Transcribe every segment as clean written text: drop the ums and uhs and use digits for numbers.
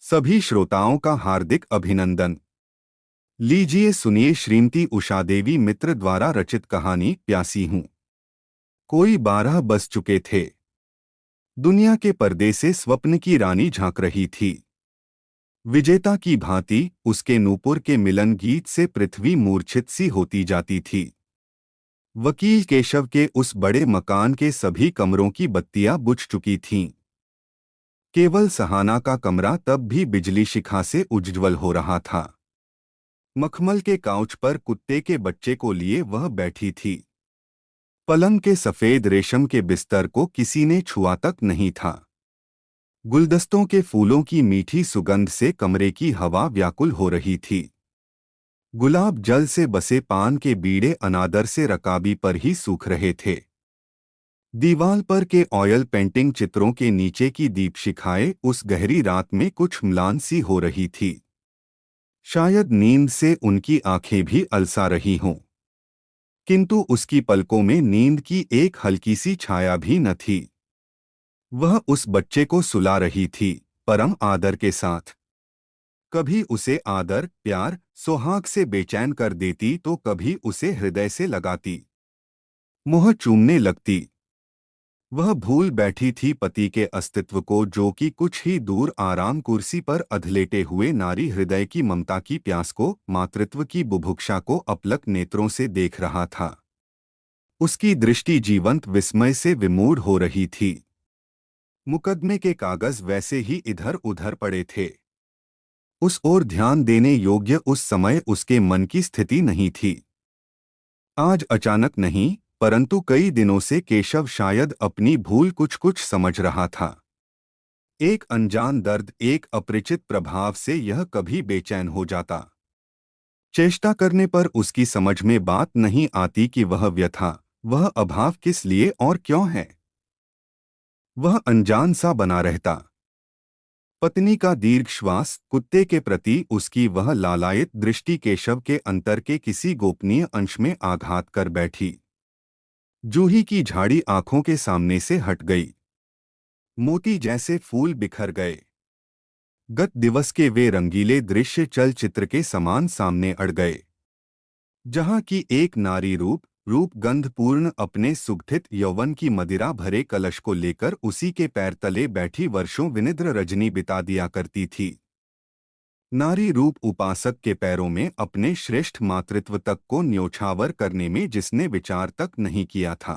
सभी श्रोताओं का हार्दिक अभिनंदन। लीजिए सुनिए श्रीमती उषा देवी मित्र द्वारा रचित कहानी प्यासी हूँ। कोई 12 बज चुके थे। दुनिया के पर्दे से स्वप्न की रानी झांक रही थी। विजेता की भांति उसके नूपुर के मिलन गीत से पृथ्वी मूर्छित सी होती जाती थी। वकील केशव के उस बड़े मकान के सभी कमरों की बत्तियां बुझ चुकी थीं। केवल सहाना का कमरा तब भी बिजली शिखा से उज्ज्वल हो रहा था। मखमल के काउच पर कुत्ते के बच्चे को लिए वह बैठी थी। पलंग के सफेद रेशम के बिस्तर को किसी ने छुआ तक नहीं था। गुलदस्तों के फूलों की मीठी सुगंध से कमरे की हवा व्याकुल हो रही थी। गुलाब जल से बसे पान के बीड़े अनादर से रकाबी पर ही सूख रहे थे। दीवार पर के ऑयल पेंटिंग चित्रों के नीचे की दीपशिखाएं उस गहरी रात में कुछ म्लान सी हो रही थी। शायद नींद से उनकी आंखें भी अलसा रही हों, किंतु उसकी पलकों में नींद की एक हल्की सी छाया भी न थी। वह उस बच्चे को सुला रही थी, परम आदर के साथ। कभी उसे आदर, प्यार, सुहाग से बेचैन कर देती तो कभी उसे हृदय से लगाती, मुंह चूमने लगती। वह भूल बैठी थी पति के अस्तित्व को, जो कि कुछ ही दूर आराम कुर्सी पर अधलेटे हुए नारी हृदय की ममता की प्यास को, मातृत्व की बुभुक्षा को अपलक नेत्रों से देख रहा था। उसकी दृष्टि जीवंत विस्मय से विमूढ़ हो रही थी। मुकदमे के कागज वैसे ही इधर उधर पड़े थे। उस ओर ध्यान देने योग्य उस समय उसके मन की स्थिति नहीं थी। आज अचानक नहीं, परंतु कई दिनों से केशव शायद अपनी भूल कुछ कुछ समझ रहा था। एक अनजान दर्द, एक अपरिचित प्रभाव से यह कभी बेचैन हो जाता। चेष्टा करने पर उसकी समझ में बात नहीं आती कि वह व्यथा, वह अभाव किस लिए और क्यों है। वह अनजान सा बना रहता। पत्नी का दीर्घ श्वास, कुत्ते के प्रति उसकी वह लालायित दृष्टि केशव के अंतर के किसी गोपनीय अंश में आघात कर बैठी। जूही की झाड़ी आंखों के सामने से हट गई। मोती जैसे फूल बिखर गए। गत दिवस के वे रंगीले दृश्य चलचित्र के समान सामने अड़ गए, जहां की एक नारी रूप गंधपूर्ण अपने सुगठित यौवन की मदिरा भरे कलश को लेकर उसी के पैर तले बैठी वर्षों विनिद्र रजनी बिता दिया करती थी। नारी रूप उपासक के पैरों में अपने श्रेष्ठ मातृत्व तक को न्योछावर करने में जिसने विचार तक नहीं किया था।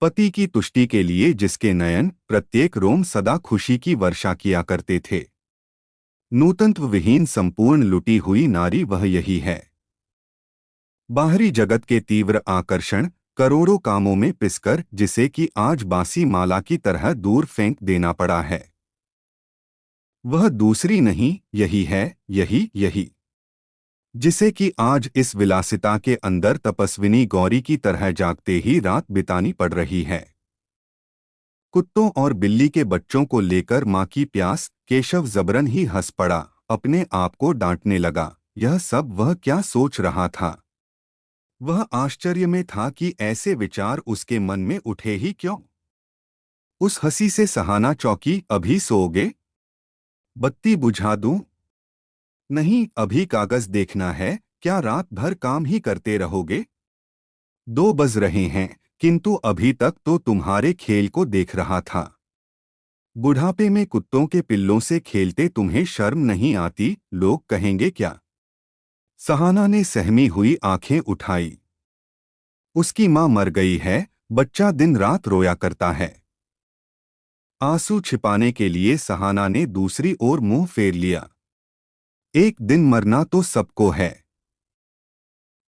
पति की तुष्टि के लिए जिसके नयन, प्रत्येक रोम सदा खुशी की वर्षा किया करते थे। नूतनत्व विहीन संपूर्ण लुटी हुई नारी वह यही है। बाहरी जगत के तीव्र आकर्षण, करोड़ों कामों में पिसकर जिसे कि आज बासी माला की तरह दूर फेंक देना पड़ा है, वह दूसरी नहीं, यही है, यही जिसे कि आज इस विलासिता के अंदर तपस्विनी गौरी की तरह जागते ही रात बितानी पड़ रही है। कुत्तों और बिल्ली के बच्चों को लेकर माँ की प्यास, केशव जबरन ही हंस पड़ा, अपने आप को डांटने लगा। यह सब वह क्या सोच रहा था। वह आश्चर्य में था कि ऐसे विचार उसके मन में उठे ही क्यों। उस हंसी से सहाना चौकी, अभी सोओगे? बत्ती बुझा दूं? नहीं, अभी कागज देखना है। क्या रात भर काम ही करते रहोगे? 2 बज रहे हैं, किंतु अभी तक तो तुम्हारे खेल को देख रहा था। बुढ़ापे में कुत्तों के पिल्लों से खेलते तुम्हें शर्म नहीं आती? लोग कहेंगे क्या? सहाना ने सहमी हुई आंखें उठाई। उसकी माँ मर गई है, बच्चा दिन रात रोया करता है। आंसू छिपाने के लिए सहाना ने दूसरी ओर मुंह फेर लिया। एक दिन मरना तो सबको है।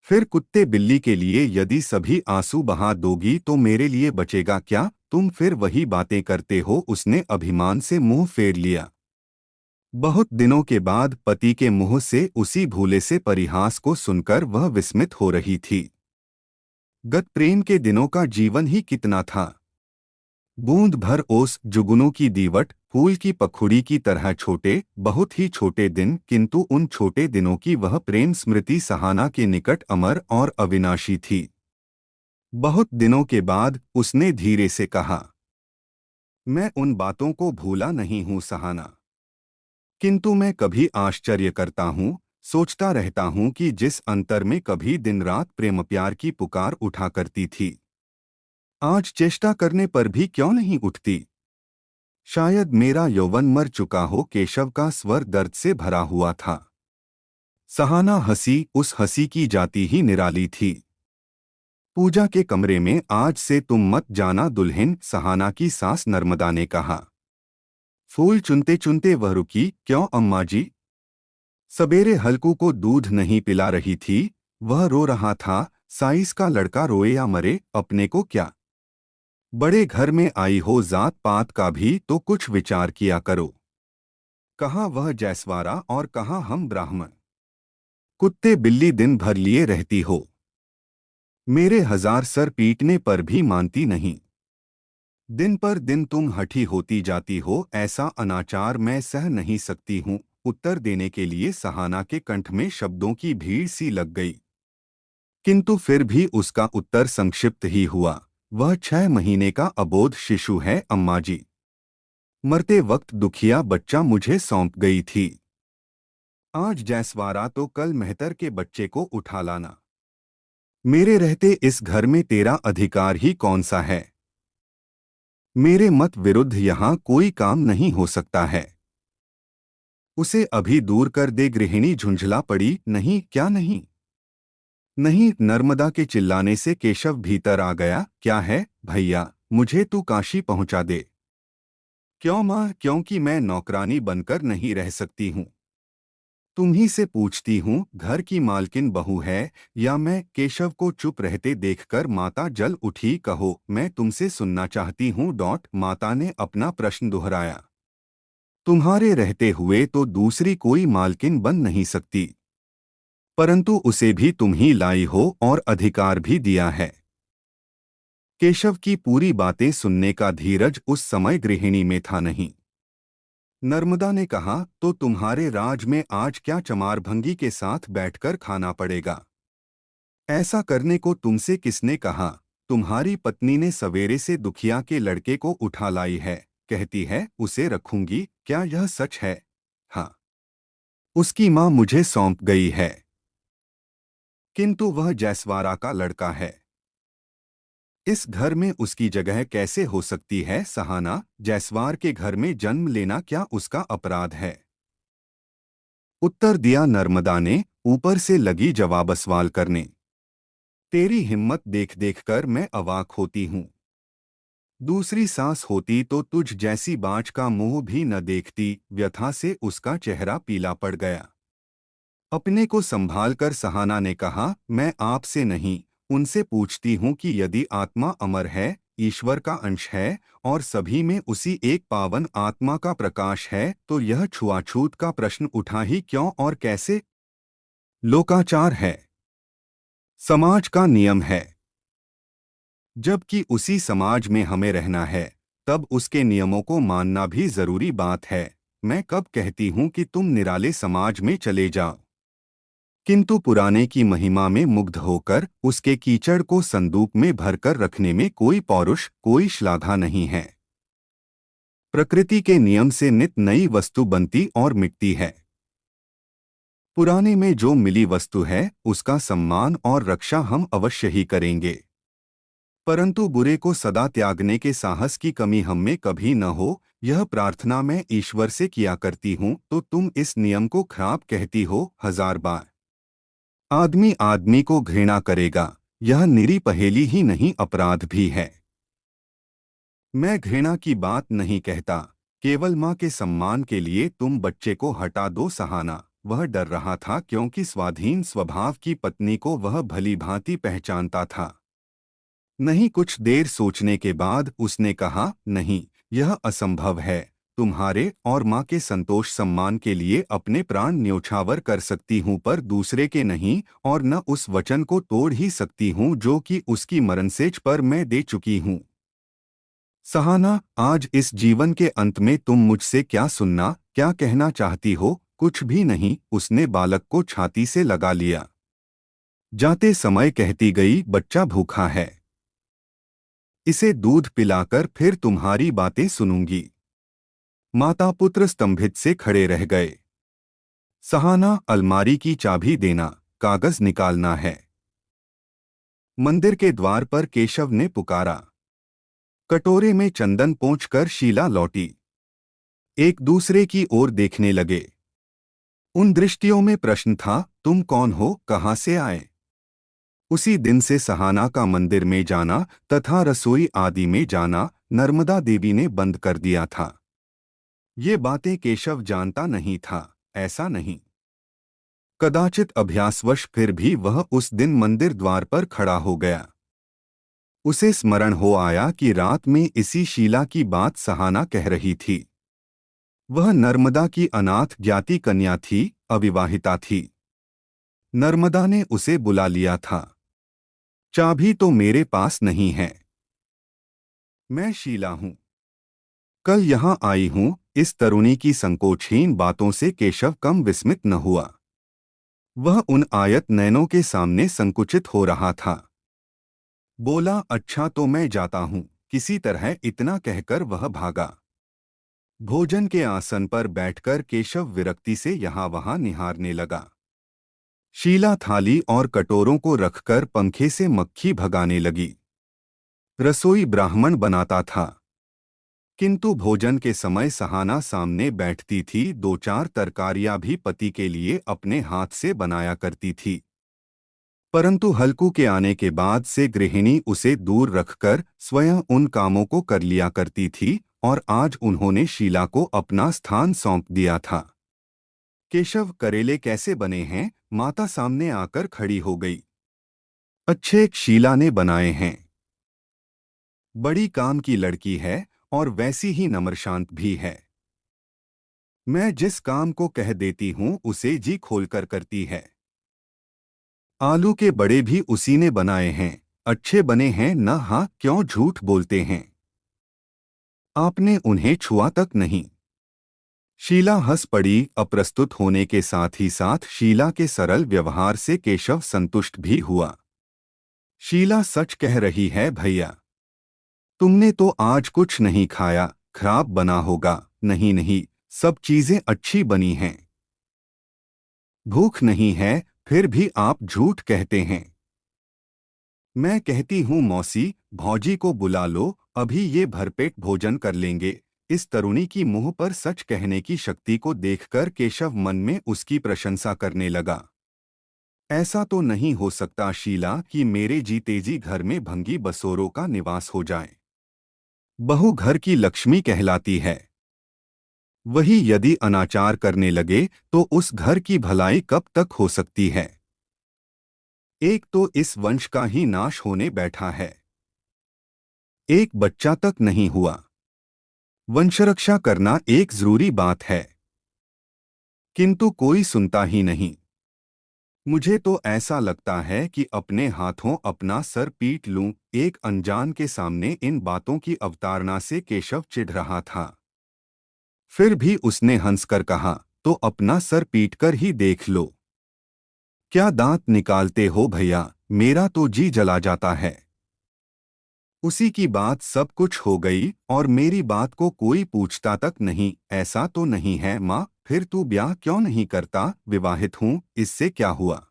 फिर कुत्ते बिल्ली के लिए यदि सभी आंसू बहा दोगी तो मेरे लिए बचेगा क्या? तुम फिर वही बातें करते हो। उसने अभिमान से मुंह फेर लिया। बहुत दिनों के बाद पति के मुंह से उसी भूले से परिहास को सुनकर वह विस्मित हो रही थी। गत प्रेम के दिनों का जीवन ही कितना था। बूंद भर ओस, जुगनू की दीवट, फूल की पखुड़ी की तरह छोटे, बहुत ही छोटे दिन, किंतु उन छोटे दिनों की वह प्रेम स्मृति सहाना के निकट अमर और अविनाशी थी। बहुत दिनों के बाद उसने धीरे से कहा, मैं उन बातों को भूला नहीं हूं सहाना। किंतु मैं कभी आश्चर्य करता हूँ, सोचता रहता हूँ कि जिस अंतर में कभी दिन रात प्रेम प्यार की पुकार उठा करती थी, आज चेष्टा करने पर भी क्यों नहीं उठती। शायद मेरा यौवन मर चुका हो। केशव का स्वर दर्द से भरा हुआ था। सहाना हंसी, उस हंसी की जाती ही निराली थी। पूजा के कमरे में, आज से तुम मत जाना दुल्हन, सहाना की सास नर्मदा ने कहा। फूल चुनते चुनते वह रुकी। क्यों अम्मा जी? सवेरे हल्कू को दूध नहीं पिला रही थी? वह रो रहा था। साइस का लड़का रोए या मरे, अपने को क्या। बड़े घर में आई हो, जात पात का भी तो कुछ विचार किया करो। कहाँ वह जैसवारा और कहाँ हम ब्राह्मण। कुत्ते बिल्ली दिन भर लिए रहती हो। मेरे हजार सर पीटने पर भी मानती नहीं। दिन पर दिन तुम हठी होती जाती हो। ऐसा अनाचार मैं सह नहीं सकती हूँ। उत्तर देने के लिए सहाना के कंठ में शब्दों की भीड़ सी लग गई, किंतु फिर भी उसका उत्तर संक्षिप्त ही हुआ। वह 6 महीने का अबोध शिशु है अम्मा जी। मरते वक्त दुखिया बच्चा मुझे सौंप गई थी। आज जैसवारा तो कल मेहतर के बच्चे को उठा लाना। मेरे रहते इस घर में तेरा अधिकार ही कौन सा है। मेरे मत विरुद्ध यहाँ कोई काम नहीं हो सकता है। उसे अभी दूर कर दे। गृहिणी झुंझला पड़ी। नहीं, क्या नहीं? नहीं। नर्मदा के चिल्लाने से केशव भीतर आ गया। क्या है भैया, मुझे तू काशी पहुंचा दे। क्यों माँ? क्योंकि मैं नौकरानी बनकर नहीं रह सकती हूँ। तुम्ही से पूछती हूँ, घर की मालकिन बहू है या मैं? केशव को चुप रहते देखकर माता जल उठी। कहो, मैं तुमसे सुनना चाहती हूँ। माता ने अपना प्रश्न दोहराया। तुम्हारे रहते हुए तो दूसरी कोई मालकिन बन नहीं सकती, परंतु उसे भी तुम ही लाई हो और अधिकार भी दिया है। केशव की पूरी बातें सुनने का धीरज उस समय गृहिणी में था नहीं। नर्मदा ने कहा, तो तुम्हारे राज में आज क्या चमारभंगी के साथ बैठकर खाना पड़ेगा? ऐसा करने को तुमसे किसने कहा? तुम्हारी पत्नी ने सवेरे से दुखिया के लड़के को उठा लाई है, कहती है उसे रखूंगी। क्या यह सच है? हाँ। उसकी माँ मुझे सौंप गई है, किंतु वह जैसवारा का लड़का है। इस घर में उसकी जगह कैसे हो सकती है? सहाना, जैसवार के घर में जन्म लेना क्या उसका अपराध है? उत्तर दिया नर्मदा ने, ऊपर से लगी जवाब सवाल करने। तेरी हिम्मत देख देख कर मैं अवाक होती हूँ। दूसरी सांस होती तो तुझ जैसी बाँझ का मुंह भी न देखती। व्यथा से उसका चेहरा पीला पड़ गया। अपने को संभाल कर सहाना ने कहा, मैं आपसे नहीं, उनसे पूछती हूँ कि यदि आत्मा अमर है, ईश्वर का अंश है और सभी में उसी एक पावन आत्मा का प्रकाश है, तो यह छुआछूत का प्रश्न उठा ही क्यों और कैसे? लोकाचार है, समाज का नियम है। जबकि उसी समाज में हमें रहना है, तब उसके नियमों को मानना भी जरूरी बात है। मैं कब कहती हूँ कि तुम निराले समाज में चले जाओ, किंतु पुराने की महिमा में मुग्ध होकर उसके कीचड़ को संदूक में भरकर रखने में कोई पौरुष, कोई श्लाघा नहीं है। प्रकृति के नियम से नित नई वस्तु बनती और मिटती है। पुराने में जो मिली वस्तु है, उसका सम्मान और रक्षा हम अवश्य ही करेंगे, परंतु बुरे को सदा त्यागने के साहस की कमी हम में कभी न हो, यह प्रार्थना मैं ईश्वर से किया करती हूँ। तो तुम इस नियम को खराब कहती हो? 1000 बार। आदमी आदमी को घृणा करेगा, यह निरी पहेली ही नहीं, अपराध भी है। मैं घृणा की बात नहीं कहता, केवल माँ के सम्मान के लिए तुम बच्चे को हटा दो। सहाना, वह डर रहा था क्योंकि स्वाधीन स्वभाव की पत्नी को वह भली भांति पहचानता था। नहीं। कुछ देर सोचने के बाद उसने कहा, नहीं, यह असंभव है। तुम्हारे और माँ के संतोष सम्मान के लिए अपने प्राण न्योछावर कर सकती हूँ, पर दूसरे के नहीं, और न उस वचन को तोड़ ही सकती हूँ जो कि उसकी मरणसेज पर मैं दे चुकी हूँ। सहाना, आज इस जीवन के अंत में तुम मुझसे क्या सुनना, क्या कहना चाहती हो? कुछ भी नहीं, उसने बालक को छाती से लगा लिया। जाते समय कहती गई, बच्चा भूखा है, इसे दूध पिलाकर फिर तुम्हारी बातें सुनूंगी। माता पुत्र स्तंभित से खड़े रह गए। सहाना, अलमारी की चाबी देना, कागज निकालना है। मंदिर के द्वार पर केशव ने पुकारा। कटोरे में चंदन पोंछकर शीला लौटी। एक दूसरे की ओर देखने लगे। उन दृष्टियों में प्रश्न था, तुम कौन हो, कहां से आए? उसी दिन से सहाना का मंदिर में जाना तथा रसोई आदि में जाना नर्मदा देवी ने बंद कर दिया था। ये बातें केशव जानता नहीं था, ऐसा नहीं। कदाचित अभ्यासवश फिर भी वह उस दिन मंदिर द्वार पर खड़ा हो गया। उसे स्मरण हो आया कि रात में इसी शीला की बात सहाना कह रही थी। वह नर्मदा की अनाथ ज्ञाति कन्या थी, अविवाहिता थी। नर्मदा ने उसे बुला लिया था। चाबी तो मेरे पास नहीं है। मैं शीला हूं। कल यहां आई हूं। इस तरुणी की संकोचहीन बातों से केशव कम विस्मित न हुआ। वह उन आयत नयनों के सामने संकुचित हो रहा था। बोला, अच्छा तो मैं जाता हूं। किसी तरह इतना कहकर वह भागा। भोजन के आसन पर बैठकर केशव विरक्ति से यहाँ वहां निहारने लगा। शीला थाली और कटोरों को रखकर पंखे से मक्खी भगाने लगी। रसोई ब्राह्मण बनाता था, किंतु भोजन के समय सहाना सामने बैठती थी। दो चार तरकारियां भी पति के लिए अपने हाथ से बनाया करती थी। परंतु हल्कू के आने के बाद से गृहिणी उसे दूर रखकर स्वयं उन कामों को कर लिया करती थी और आज उन्होंने शीला को अपना स्थान सौंप दिया था। केशव, करेले कैसे बने हैं? माता सामने आकर खड़ी हो गई। अच्छे, शीला ने बनाए हैं। बड़ी काम की लड़की है और वैसी ही नम्र शांत भी है। मैं जिस काम को कह देती हूं उसे जी खोलकर करती है। आलू के बड़े भी उसी ने बनाए हैं। अच्छे बने हैं ना? हाँ, क्यों झूठ बोलते हैं? आपने उन्हें छुआ तक नहीं। शीला हंस पड़ी। अप्रस्तुत होने के साथ ही साथ शीला के सरल व्यवहार से केशव संतुष्ट भी हुआ। शीला सच कह रही है भैया। तुमने तो आज कुछ नहीं खाया, खराब बना होगा। नहीं नहीं, सब चीजें अच्छी बनी हैं। भूख नहीं है, फिर भी आप झूठ कहते हैं। मैं कहती हूँ मौसी, भौजी को बुला लो, अभी ये भरपेट भोजन कर लेंगे। इस तरुणी की मुंह पर सच कहने की शक्ति को देखकर केशव मन में उसकी प्रशंसा करने लगा। ऐसा तो नहीं हो सकता शीला कि मेरे जीते जी घर में भंगी बसोरों का निवास हो जाए। बहू घर की लक्ष्मी कहलाती है। वही यदि अनाचार करने लगे तो उस घर की भलाई कब तक हो सकती है? एक तो इस वंश का ही नाश होने बैठा है। एक बच्चा तक नहीं हुआ। वंशरक्षा करना एक जरूरी बात है, किंतु कोई सुनता ही नहीं। मुझे तो ऐसा लगता है कि अपने हाथों अपना सर पीट लूं। एक अनजान के सामने इन बातों की अवतारणा से केशव चिढ़ रहा था। फिर भी उसने हंसकर कहा, तो अपना सर पीटकर ही देख लो। क्या दांत निकालते हो भैया? मेरा तो जी जला जाता है। उसी की बात सब कुछ हो गई और मेरी बात को कोई पूछता तक नहीं। ऐसा तो नहीं है माँ? फिर तू ब्याह क्यों नहीं करता? विवाहित हूँ, इससे क्या हुआ?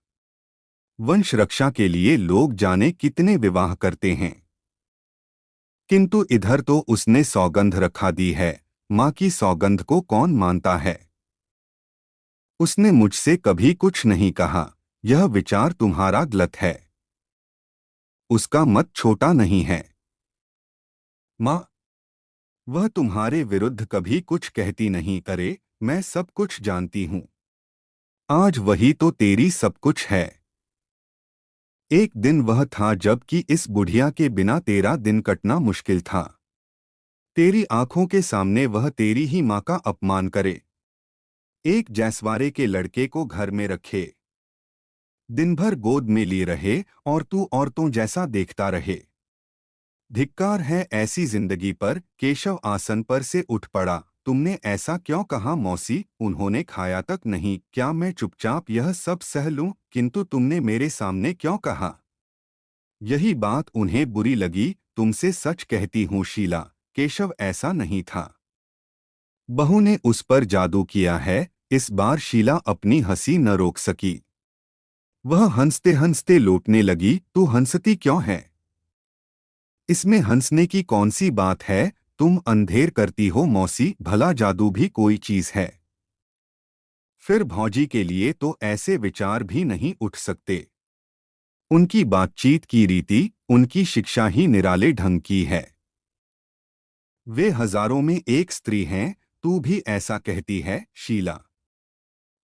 वंश रक्षा के लिए लोग जाने कितने विवाह करते हैं, किंतु इधर तो उसने सौगंध रखा दी है। माँ की सौगंध को कौन मानता है? उसने मुझसे कभी कुछ नहीं कहा, यह विचार तुम्हारा गलत है। उसका मत छोटा नहीं है। माँ, वह तुम्हारे विरुद्ध कभी कुछ कहती नहीं। अरे, मैं सब कुछ जानती हूँ। आज वही तो तेरी सब कुछ है। एक दिन वह था जबकि इस बुढ़िया के बिना तेरा दिन कटना मुश्किल था। तेरी आंखों के सामने वह तेरी ही माँ का अपमान करे, एक जैसवारे के लड़के को घर में रखे, दिन भर गोद में लिए रहे और तू औरतों जैसा देखता रहे। धिक्कार है ऐसी जिंदगी पर। केशव आसन पर से उठ पड़ा। तुमने ऐसा क्यों कहा मौसी? उन्होंने खाया तक नहीं। क्या मैं चुपचाप यह सब सह लूं? किंतु तुमने मेरे सामने क्यों कहा? यही बात उन्हें बुरी लगी। तुमसे सच कहती हूँ शीला, केशव ऐसा नहीं था। बहू ने उस पर जादू किया है। इस बार शीला अपनी हंसी न रोक सकी। वह हंसते हंसते लौटने लगी। तू हंसती क्यों है? इसमें हंसने की कौन सी बात है? तुम अंधेर करती हो मौसी, भला जादू भी कोई चीज है। फिर भौजी के लिए तो ऐसे विचार भी नहीं उठ सकते। उनकी बातचीत की रीति, उनकी शिक्षा ही निराले ढंग की है। वे हजारों में एक स्त्री हैं। तू भी ऐसा कहती है शीला।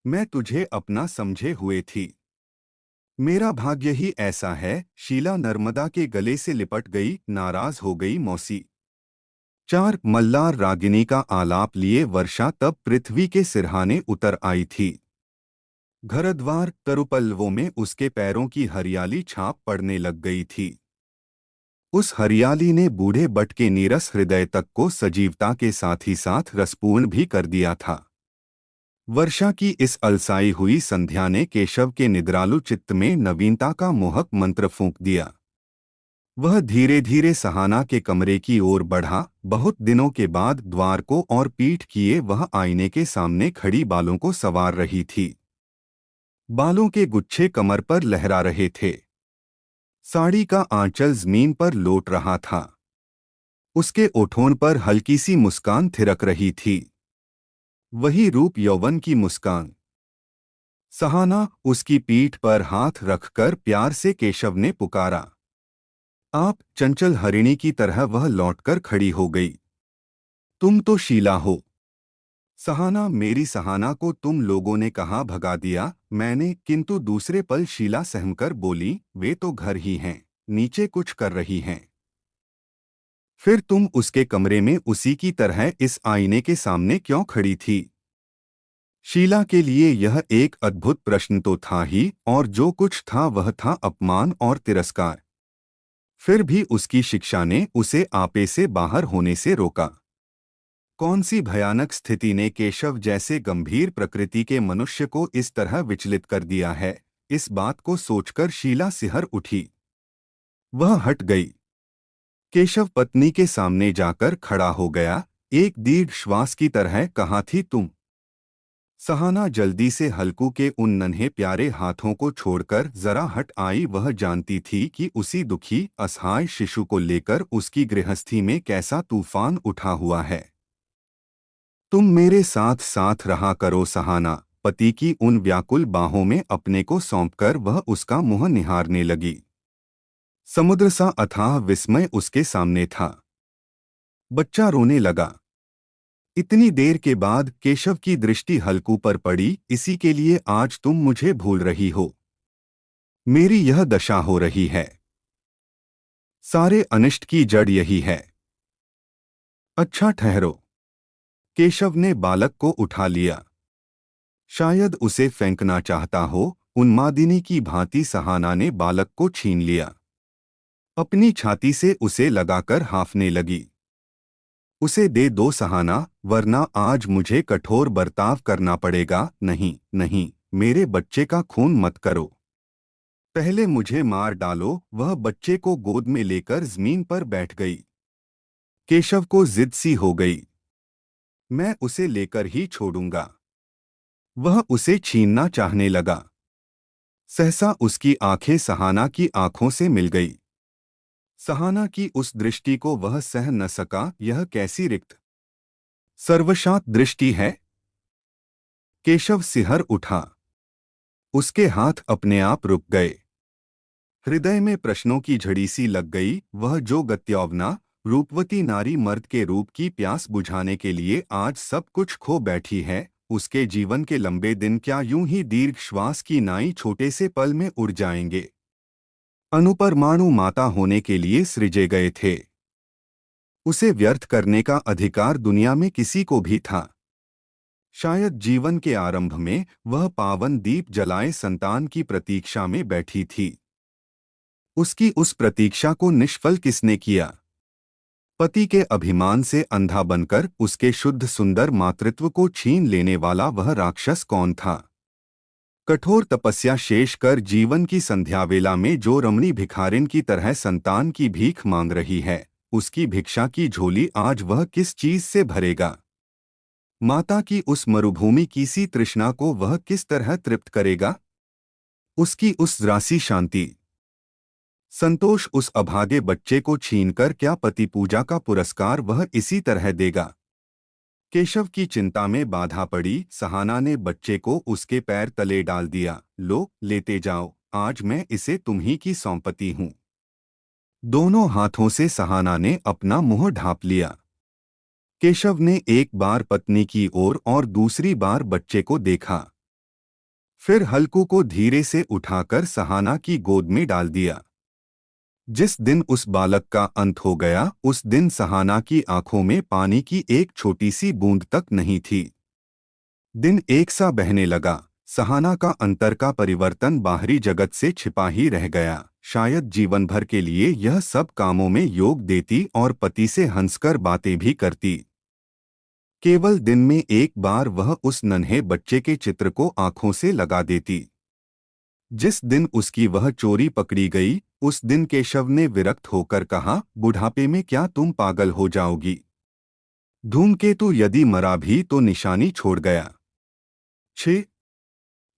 मैं तुझे अपना समझे हुए थी। मेरा भाग्य ही ऐसा है। शीला नर्मदा के गले से लिपट गई। नाराज हो गई मौसी। चार मल्लार रागिनी का आलाप लिए वर्षा तब पृथ्वी के सिरहाने उतर आई थी। घरद्वार तरुपल्लवों में उसके पैरों की हरियाली छाप पड़ने लग गई थी। उस हरियाली ने बूढ़े बट के नीरस हृदय तक को सजीवता के साथ ही साथ रसपूर्ण भी कर दिया था। वर्षा की इस अलसाई हुई संध्या ने केशव के निद्रालु चित्त में नवीनता का मोहक मंत्र फूंक दिया। वह धीरे धीरे सहाना के कमरे की ओर बढ़ा। बहुत दिनों के बाद द्वार को और पीठ किए वह आईने के सामने खड़ी बालों को संवार रही थी। बालों के गुच्छे कमर पर लहरा रहे थे। साड़ी का आंचल जमीन पर लौट रहा था। उसके ओठों पर हल्की सी मुस्कान थिरक रही थी। वही रूप यौवन की मुस्कान। सहाना, उसकी पीठ पर हाथ रखकर प्यार से केशव ने पुकारा। आप। चंचल हरिणी की तरह वह लौटकर खड़ी हो गई। तुम तो शीला हो। सहाना, मेरी सहाना को तुम लोगों ने कहाँ भगा दिया? मैंने। किंतु दूसरे पल शीला सहमकर बोली, वे तो घर ही हैं, नीचे कुछ कर रही हैं। फिर तुम उसके कमरे में उसी की तरह इस आईने के सामने क्यों खड़ी थी? शीला के लिए यह एक अद्भुत प्रश्न तो था ही, और जो कुछ था वह था अपमान और तिरस्कार। फिर भी उसकी शिक्षा ने उसे आपे से बाहर होने से रोका। कौन सी भयानक स्थिति ने केशव जैसे गंभीर प्रकृति के मनुष्य को इस तरह विचलित कर दिया है? इस बात को सोचकर शीला सिहर उठी। वह हट गई। केशव पत्नी के सामने जाकर खड़ा हो गया। एक दीर्घ श्वास की तरह, कहाँ थी तुम? सहाना जल्दी से हल्कू के उन नन्हे प्यारे हाथों को छोड़कर जरा हट आई। वह जानती थी कि उसी दुखी असहाय शिशु को लेकर उसकी गृहस्थी में कैसा तूफान उठा हुआ है। तुम मेरे साथ साथ रहा करो सहाना। पति की उन व्याकुल बाहों में अपने को सौंपकर वह उसका मुंह निहारने लगी। समुद्र सा अथाह विस्मय उसके सामने था। बच्चा रोने लगा। इतनी देर के बाद केशव की दृष्टि हल्कू पर पड़ी। इसी के लिए आज तुम मुझे भूल रही हो? मेरी यह दशा हो रही है। सारे अनिष्ट की जड़ यही है। अच्छा ठहरो। केशव ने बालक को उठा लिया। शायद उसे फेंकना चाहता हो, उन्मादिनी की भांति सहाना ने बालक को छीन लिया। अपनी छाती से उसे लगाकर हांफने लगी। उसे दे दो सहाना, वरना आज मुझे कठोर बर्ताव करना पड़ेगा। नहीं नहीं, मेरे बच्चे का खून मत करो। पहले मुझे मार डालो। वह बच्चे को गोद में लेकर जमीन पर बैठ गई। केशव को जिद सी हो गई। मैं उसे लेकर ही छोड़ूंगा। वह उसे छीनना चाहने लगा। सहसा उसकी आंखें सहाना की आंखों से मिल गई। सहाना की उस दृष्टि को वह सह न सका। यह कैसी रिक्त सर्वशांत दृष्टि है। केशव सिहर उठा। उसके हाथ अपने आप रुक गए। हृदय में प्रश्नों की झड़ी सी लग गई। वह जो गत्यौवना रूपवती नारी मर्द के रूप की प्यास बुझाने के लिए आज सब कुछ खो बैठी है, उसके जीवन के लंबे दिन क्या यूं ही दीर्घ श्वास की नाई छोटे से पल में उड़ जाएंगे? अनुपरमाणु माता होने के लिए सृजे गए थे। उसे व्यर्थ करने का अधिकार दुनिया में किसी को भी था। शायद जीवन के आरंभ में वह पावन दीप जलाए संतान की प्रतीक्षा में बैठी थी। उसकी उस प्रतीक्षा को निष्फल किसने किया? पति के अभिमान से अंधा बनकर उसके शुद्ध सुंदर मातृत्व को छीन लेने वाला वह राक्षस कौन था? कठोर तपस्या शेष कर जीवन की संध्यावेला में जो रमणी भिखारिन की तरह संतान की भीख मांग रही है, उसकी भिक्षा की झोली आज वह किस चीज से भरेगा? माता की उस मरुभूमि की सी तृष्णा को वह किस तरह तृप्त करेगा? उसकी उस राशि शांति, संतोष उस अभागे बच्चे को छीनकर क्या पति पूजा का पुरस्कार वह इसी तरह देगा? केशव की चिंता में बाधा पड़ी। सहाना ने बच्चे को उसके पैर तले डाल दिया। लो, लेते जाओ, आज मैं इसे तुम्ही की सौंपती हूँ। दोनों हाथों से सहाना ने अपना मुंह ढांप लिया। केशव ने एक बार पत्नी की ओर और दूसरी बार बच्चे को देखा। फिर हल्कू को धीरे से उठाकर सहाना की गोद में डाल दिया। जिस दिन उस बालक का अंत हो गया, उस दिन सहाना की आंखों में पानी की एक छोटी सी बूंद तक नहीं थी। दिन एक सा बहने लगा। सहाना का अंतर का परिवर्तन बाहरी जगत से छिपा ही रह गया। शायद जीवन भर के लिए यह सब कामों में योग देती और पति से हंसकर बातें भी करती। केवल दिन में एक बार वह उस नन्हे बच्चे के चित्र को आंखों से लगा देती। जिस दिन उसकी वह चोरी पकड़ी गई, उस दिन केशव ने विरक्त होकर कहा, बुढ़ापे में क्या तुम पागल हो जाओगी? धूमकेतु यदि मरा भी तो निशानी छोड़ गया। 6.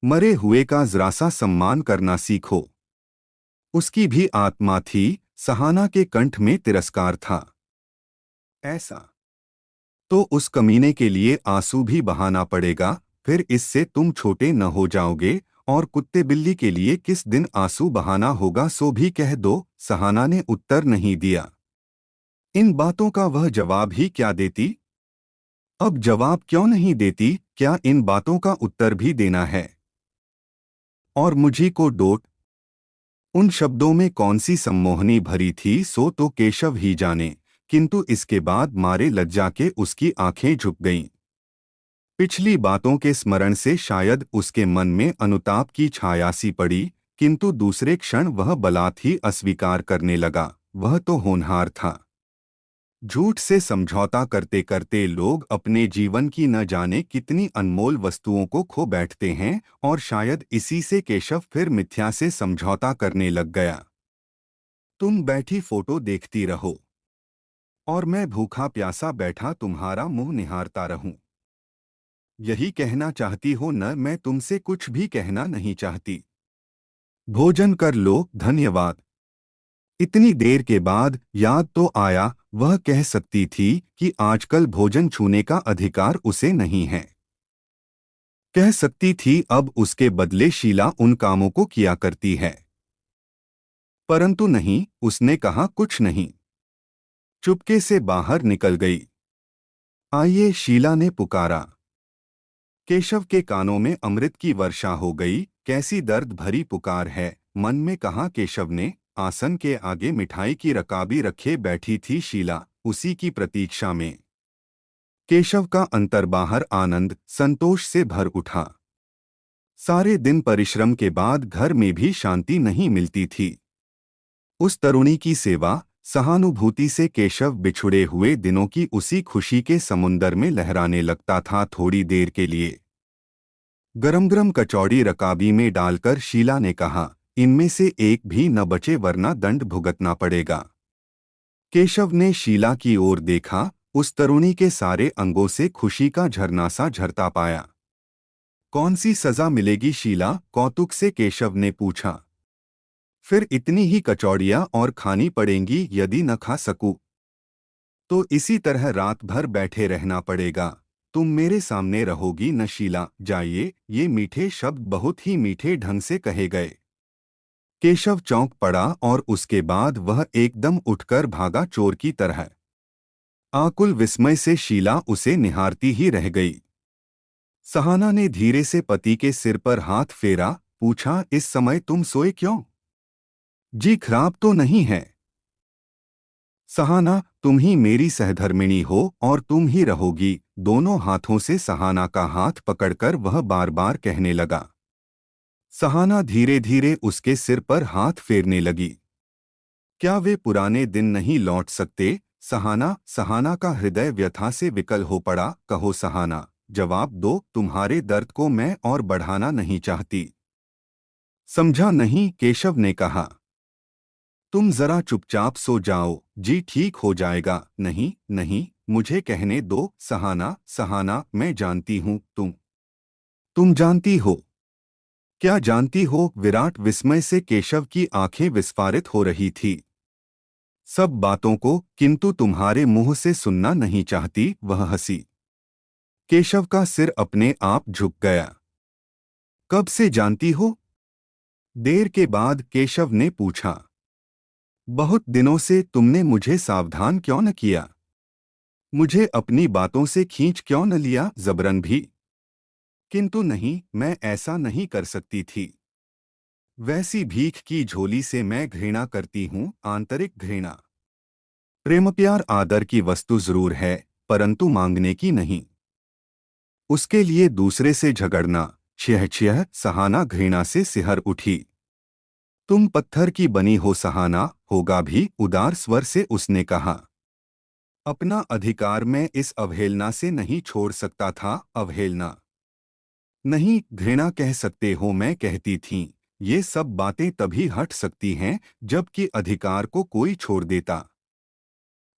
मरे हुए का जरा सा सम्मान करना सीखो। उसकी भी आत्मा थी। सहाना के कंठ में तिरस्कार था। ऐसा तो उस कमीने के लिए आंसू भी बहाना पड़ेगा, फिर इससे तुम छोटे न हो जाओगे। और कुत्ते बिल्ली के लिए किस दिन आंसू बहाना होगा सो भी कह दो। सहाना ने उत्तर नहीं दिया। इन बातों का वह जवाब ही क्या देती? अब जवाब क्यों नहीं देती? क्या इन बातों का उत्तर भी देना है? और मुझी को डोट। उन शब्दों में कौन सी सम्मोहनी भरी थी सो तो केशव ही जाने, किंतु इसके बाद मारे लज्जा के उसकी आंखें झुक गईं। पिछली बातों के स्मरण से शायद उसके मन में अनुताप की छाया सी पड़ी, किंतु दूसरे क्षण वह बलात् ही अस्वीकार करने लगा। वह तो होनहार था। झूठ से समझौता करते करते लोग अपने जीवन की न जाने कितनी अनमोल वस्तुओं को खो बैठते हैं, और शायद इसी से केशव फिर मिथ्या से समझौता करने लग गया। तुम बैठी फोटो देखती रहो और मैं भूखा प्यासा बैठा तुम्हारा मुंह निहारता रहूं। यही कहना चाहती हो न? मैं तुमसे कुछ भी कहना नहीं चाहती। भोजन कर लो, धन्यवाद। इतनी देर के बाद याद तो आया, वह कह सकती थी कि आजकल भोजन छूने का अधिकार उसे नहीं है। कह सकती थी अब उसके बदले शीला उन कामों को किया करती है। परंतु नहीं, उसने कहा कुछ नहीं। चुपके से बाहर निकल गई। आइए, शीला ने पुकारा। केशव के कानों में अमृत की वर्षा हो गई। कैसी दर्द भरी पुकार है, मन में कहा केशव ने। आसन के आगे मिठाई की रकाबी रखे बैठी थी शीला, उसी की प्रतीक्षा में। केशव का अंतर बाहर आनंद संतोष से भर उठा। सारे दिन परिश्रम के बाद घर में भी शांति नहीं मिलती थी। उस तरुणी की सेवा सहानुभूति से केशव बिछुड़े हुए दिनों की उसी खुशी के समुंदर में लहराने लगता था। थोड़ी देर के लिए गरम गरम कचौड़ी रकाबी में डालकर शीला ने कहा, इनमें से एक भी न बचे वरना दंड भुगतना पड़ेगा। केशव ने शीला की ओर देखा। उस तरुणी के सारे अंगों से खुशी का झरना सा झरता पाया। कौन सी सजा मिलेगी शीला? कौतुक से केशव ने पूछा। फिर इतनी ही कचौड़ियां और खानी पड़ेंगी। यदि न खा सकूं तो इसी तरह रात भर बैठे रहना पड़ेगा। तुम मेरे सामने रहोगी न शीला? जाइए। ये मीठे शब्द बहुत ही मीठे ढंग से कहे गए। केशव चौंक पड़ा और उसके बाद वह एकदम उठकर भागा चोर की तरह। आकुल विस्मय से शीला उसे निहारती ही रह गई। सहाना ने धीरे से पति के सिर पर हाथ फेरा, पूछा, इस समय तुम सोए क्यों? जी खराब तो नहीं है? सहाना, तुम ही मेरी सहधर्मिणी हो और तुम ही रहोगी। दोनों हाथों से सहाना का हाथ पकड़कर वह बार बार कहने लगा। सहाना धीरे धीरे उसके सिर पर हाथ फेरने लगी। क्या वे पुराने दिन नहीं लौट सकते? सहाना का हृदय व्यथा से विकल हो पड़ा। कहो सहाना, जवाब दो। तुम्हारे दर्द को मैं और बढ़ाना नहीं चाहती। समझा नहीं? केशव ने कहा। तुम जरा चुपचाप सो जाओ, जी ठीक हो जाएगा। नहीं नहीं, मुझे कहने दो। सहाना सहाना, मैं जानती हूँ तुम जानती हो। क्या जानती हो? विराट विस्मय से केशव की आंखें विस्फारित हो रही थी। सब बातों को, किंतु तुम्हारे मुंह से सुनना नहीं चाहती। वह हंसी। केशव का सिर अपने आप झुक गया। कब से जानती हो? देर के बाद केशव ने पूछा। बहुत दिनों से। तुमने मुझे सावधान क्यों न किया? मुझे अपनी बातों से खींच क्यों न लिया, जबरन भी? किंतु नहीं, मैं ऐसा नहीं कर सकती थी। वैसी भीख की झोली से मैं घृणा करती हूँ, आंतरिक घृणा। प्रेम प्यार आदर की वस्तु जरूर है, परंतु मांगने की नहीं। उसके लिए दूसरे से झगड़ना, छिह छिह। सहाना घृणा से सिहर उठी। तुम पत्थर की बनी हो सहाना, होगा भी, उदार स्वर से उसने कहा। अपना अधिकार मैं इस अवहेलना से नहीं छोड़ सकता था। अवहेलना नहीं, घृणा कह सकते हो। मैं कहती थी, ये सब बातें तभी हट सकती हैं जबकि अधिकार को कोई छोड़ देता।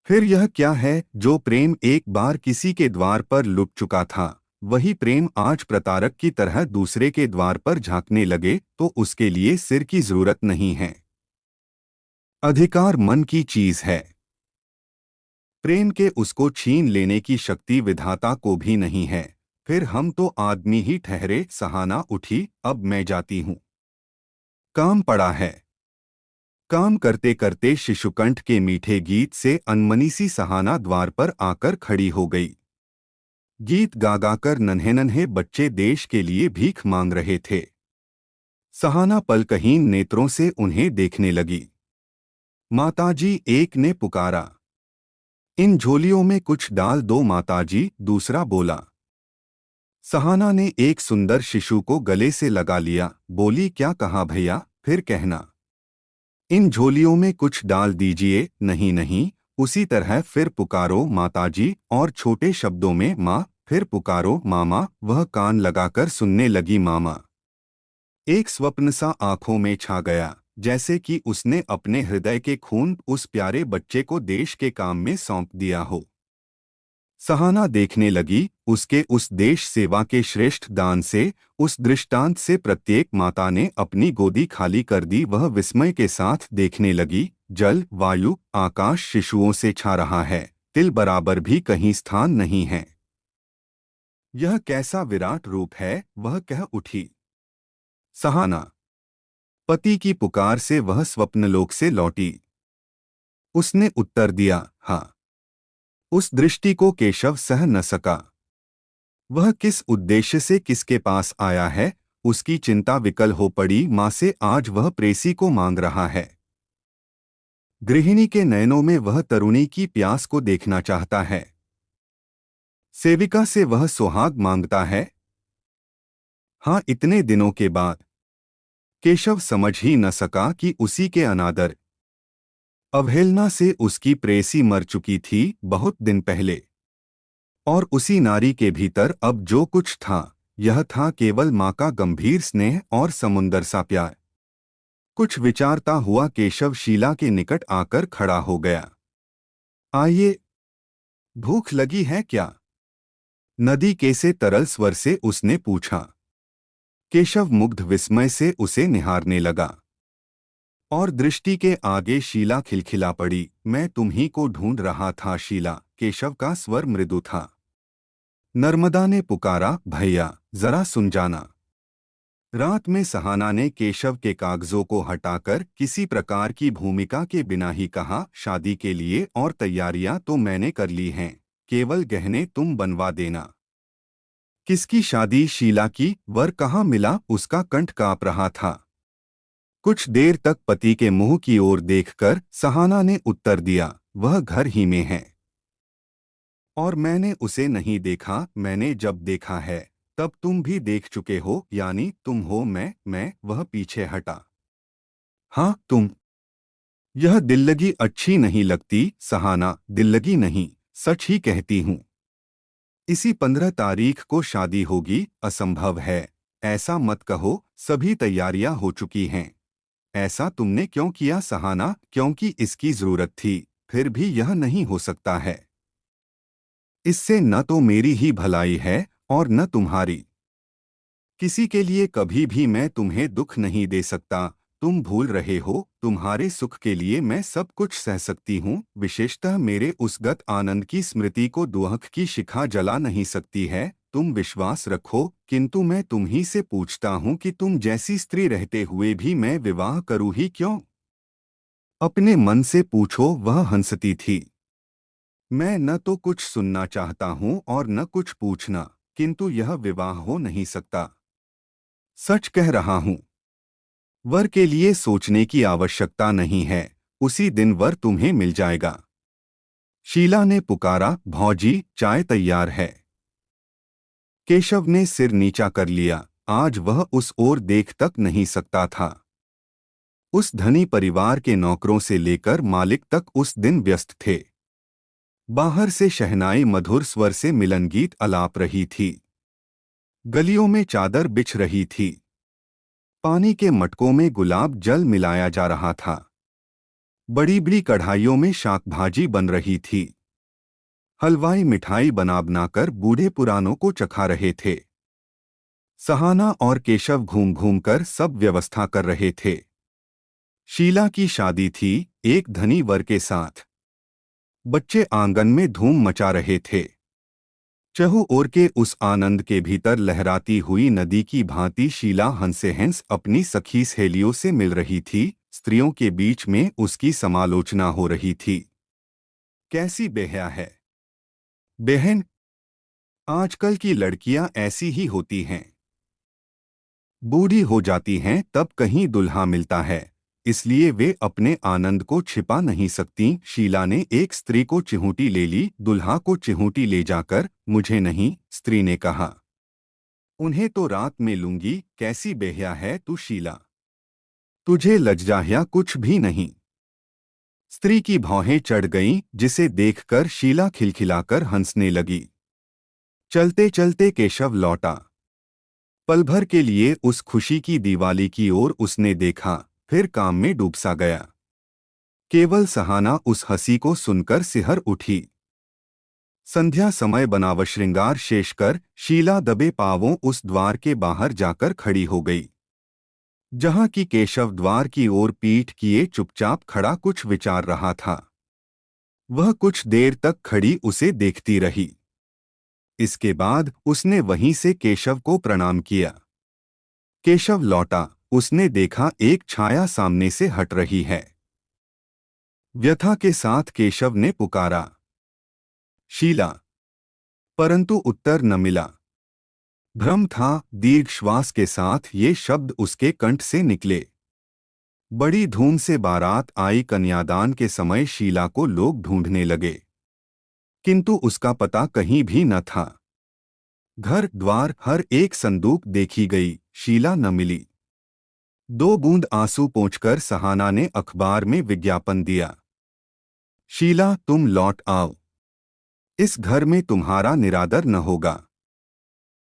फिर यह क्या है? जो प्रेम एक बार किसी के द्वार पर लुट चुका था, वही प्रेम आज प्रतारक की तरह दूसरे के द्वार पर झांकने लगे तो उसके लिए सिर की जरूरत नहीं है। अधिकार मन की चीज है। प्रेम के उसको छीन लेने की शक्ति विधाता को भी नहीं है। फिर हम तो आदमी ही ठहरे। सहाना उठी। अब मैं जाती हूँ, काम पड़ा है। काम करते करते शिशुकंठ के मीठे गीत से अनमनी सी सहाना द्वार पर आकर खड़ी हो गई। गीत गा गाकर नन्हे नन्हे बच्चे देश के लिए भीख मांग रहे थे। सहाना पलकहीन नेत्रों से उन्हें देखने लगी। माताजी, एक ने पुकारा। इन झोलियों में कुछ डाल दो माताजी, दूसरा बोला। सहाना ने एक सुंदर शिशु को गले से लगा लिया। बोली, क्या कहा भैया? फिर कहना। इन झोलियों में कुछ डाल दीजिए। नहीं नहीं, उसी तरह फिर पुकारो माताजी, और छोटे शब्दों में माँ। फिर पुकारो मामा। वह कान लगाकर सुनने लगी। मामा। एक स्वप्न सा आंखों में छा गया, जैसे कि उसने अपने हृदय के खून उस प्यारे बच्चे को देश के काम में सौंप दिया हो। सहाना देखने लगी। उसके उस देश सेवा के श्रेष्ठ दान से, उस दृष्टांत से प्रत्येक माता ने अपनी गोदी खाली कर दी। वह विस्मय के साथ देखने लगी। जल, वायु, आकाश शिशुओं से छा रहा है। तिल बराबर भी कहीं स्थान नहीं है। यह कैसा विराट रूप है? वह कह उठी। सहाना। पति की पुकार से वह स्वप्नलोक से लौटी। उसने उत्तर दिया, हाँ। उस दृष्टि को केशव सह न सका। वह किस उद्देश्य से किसके पास आया है? उसकी चिंता विकल हो पड़ी। माँ से आज वह प्रेसी को मांग रहा है। गृहिणी के नयनों में वह तरुणी की प्यास को देखना चाहता है। सेविका से वह सुहाग मांगता है। हाँ, इतने दिनों के बाद। केशव समझ ही न सका कि उसी के अनादर, अवहेलना से उसकी प्रेसी मर चुकी थी बहुत दिन पहले। और उसी नारी के भीतर अब जो कुछ था, यह था केवल माँ का गंभीर स्नेह और समुंदर सा प्यार। कुछ विचारता हुआ केशव शीला के निकट आकर खड़ा हो गया। आइए। भूख लगी है क्या? नदी के से तरल स्वर से उसने पूछा। केशव मुग्ध विस्मय से उसे निहारने लगा। और दृष्टि के आगे शीला खिलखिला पड़ी। मैं तुम्ही को ढूंढ रहा था शीला। केशव का स्वर मृदु था। नर्मदा ने पुकारा, भैया जरा सुन जाना। रात में सहाना ने केशव के कागजों को हटाकर किसी प्रकार की भूमिका के बिना ही कहा, शादी के लिए और तैयारियां तो मैंने कर ली हैं, केवल गहने तुम बनवा देना। किसकी शादी? शीला की। वर कहाँ मिला? उसका कंठ काँप रहा था। कुछ देर तक पति के मुंह की ओर देखकर सहाना ने उत्तर दिया, वह घर ही में है। और मैंने उसे नहीं देखा। मैंने जब देखा है तब तुम भी देख चुके हो, यानी तुम हो मैं। वह पीछे हटा। हाँ, तुम। यह दिल्लगी अच्छी नहीं लगती सहाना। दिल्लगी नहीं, सच ही कहती हूँ। इसी 15 तारीख को शादी होगी। असंभव है। ऐसा मत कहो, सभी तैयारियां हो चुकी हैं। ऐसा तुमने क्यों किया सहाना? क्योंकि इसकी जरूरत थी, फिर भी यह नहीं हो सकता है। इससे न तो मेरी ही भलाई है और न तुम्हारी। किसी के लिए कभी भी मैं तुम्हें दुख नहीं दे सकता। तुम भूल रहे हो, तुम्हारे सुख के लिए मैं सब कुछ सह सकती हूँ। विशेषतः मेरे उसगत आनंद की स्मृति को दुख की शिखा जला नहीं सकती है। तुम विश्वास रखो, किंतु मैं तुम ही से पूछता हूँ कि तुम जैसी स्त्री रहते हुए भी मैं विवाह करूँ ही क्यों? अपने मन से पूछो, वह हंसती थी। मैं न तो कुछ सुनना चाहता हूँ और न कुछ पूछना, किंतु यह विवाह हो नहीं सकता। सच कह रहा हूँ। वर के लिए सोचने की आवश्यकता नहीं है, उसी दिन वर तुम्हें मिल जाएगा। शीला ने पुकारा, भौजी चाय तैयार है। केशव ने सिर नीचा कर लिया। आज वह उस ओर देख तक नहीं सकता था। उस धनी परिवार के नौकरों से लेकर मालिक तक उस दिन व्यस्त थे। बाहर से शहनाई मधुर स्वर से मिलन गीत अलाप रही थी। गलियों में चादर बिछ रही थी। पानी के मटकों में गुलाब जल मिलाया जा रहा था। बड़ी बड़ी कढ़ाइयों में शाक भाजी बन रही थी। हलवाई मिठाई बनाकर बूढ़े पुरानों को चखा रहे थे। सहाना और केशव घूम घूम कर सब व्यवस्था कर रहे थे। शीला की शादी थी, एक धनी वर के साथ। बच्चे आंगन में धूम मचा रहे थे। चहु ओर के उस आनंद के भीतर लहराती हुई नदी की भांति शीला हंसे-हंस अपनी सखी सहेलियों से मिल रही थी। स्त्रियों के बीच में उसकी समालोचना हो रही थी। कैसी बेहया है बहन, आजकल की लड़कियां ऐसी ही होती हैं। बूढ़ी हो जाती हैं तब कहीं दुल्हा मिलता है, इसलिए वे अपने आनंद को छिपा नहीं सकती। शीला ने एक स्त्री को चिहूटी ले ली। दुल्हा को चिहूटी ले जाकर, मुझे नहीं, स्त्री ने कहा। उन्हें तो रात में लूंगी। कैसी बेहया है तू शीला, तुझे लज्जा कुछ भी नहीं। स्त्री की भौहें चढ़ गईं, जिसे देखकर शीला खिलखिलाकर हंसने लगी। चलते चलते केशव लौटा। पल भर के लिए उस खुशी की दिवाली की ओर उसने देखा, फिर काम में डूब सा गया। केवल सहाना उस हंसी को सुनकर सिहर उठी। संध्या समय बनाव श्रृंगार शेष कर शीला दबे पांवों उस द्वार के बाहर जाकर खड़ी हो गई, जहां की केशव द्वार की ओर पीठ किए चुपचाप खड़ा कुछ विचार रहा था। वह कुछ देर तक खड़ी उसे देखती रही। इसके बाद उसने वहीं से केशव को प्रणाम किया। केशव लौटा। उसने देखा एक छाया सामने से हट रही है। व्यथा के साथ केशव ने पुकारा, शीला, परंतु उत्तर न मिला। भ्रम था। दीर्घ श्वास के साथ ये शब्द उसके कंठ से निकले। बड़ी धूम से बारात आई। कन्यादान के समय शीला को लोग ढूंढने लगे, किंतु उसका पता कहीं भी न था। घर द्वार हर एक संदूक देखी गई, शीला न मिली। 2 बूंद आंसू पोंछकर सहाना ने अखबार में विज्ञापन दिया, शीला तुम लौट आओ, इस घर में तुम्हारा निरादर न होगा।